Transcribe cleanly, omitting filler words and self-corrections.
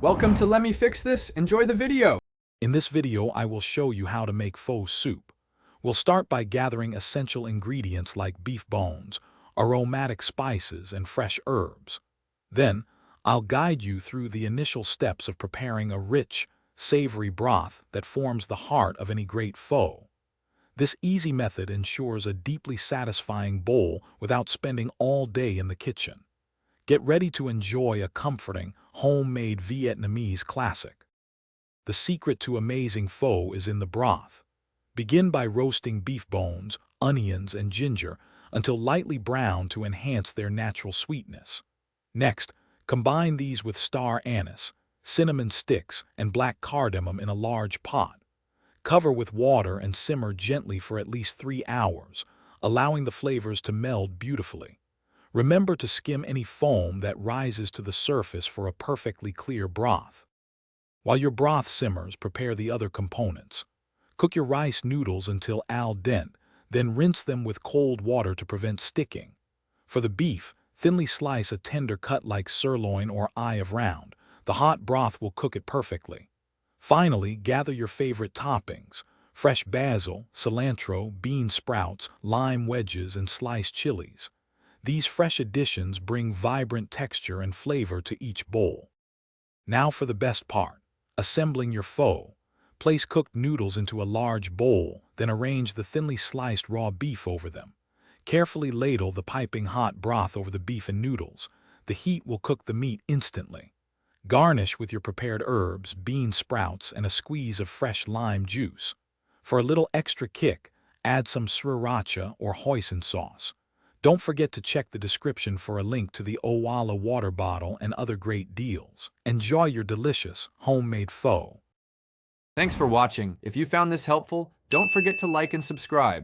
Welcome to Let Me Fix This. Enjoy the video. In this video, I will show you how to make faux soup. We'll start by gathering essential ingredients like beef bones, aromatic spices, and fresh herbs. Then, I'll guide you through the initial steps of preparing a rich, savory broth that forms the heart of any great faux. This easy method ensures a deeply satisfying bowl without spending all day in the kitchen. Get ready to enjoy a comforting, homemade Vietnamese classic. The secret to amazing pho is in the broth. Begin by roasting beef bones, onions, and ginger until lightly brown to enhance their natural sweetness. Next, combine these with star anise, cinnamon sticks, and black cardamom in a large pot. Cover with water and simmer gently for at least 3 hours, allowing the flavors to meld beautifully. Remember to skim any foam that rises to the surface for a perfectly clear broth. While your broth simmers, prepare the other components. Cook your rice noodles until al dente, then rinse them with cold water to prevent sticking. For the beef, thinly slice a tender cut like sirloin or eye of round. The hot broth will cook it perfectly. Finally, gather your favorite toppings: fresh basil, cilantro, bean sprouts, lime wedges, and sliced chilies. These fresh additions bring vibrant texture and flavor to each bowl. Now for the best part, assembling your pho. Place cooked noodles into a large bowl, then arrange the thinly sliced raw beef over them. Carefully ladle the piping hot broth over the beef and noodles. The heat will cook the meat instantly. Garnish with your prepared herbs, bean sprouts, and a squeeze of fresh lime juice. For a little extra kick, add some sriracha or hoisin sauce. Don't forget to check the description for a link to the Owala water bottle and other great deals. Enjoy your delicious, homemade pho. Thanks for watching. If you found this helpful, don't forget to like and subscribe.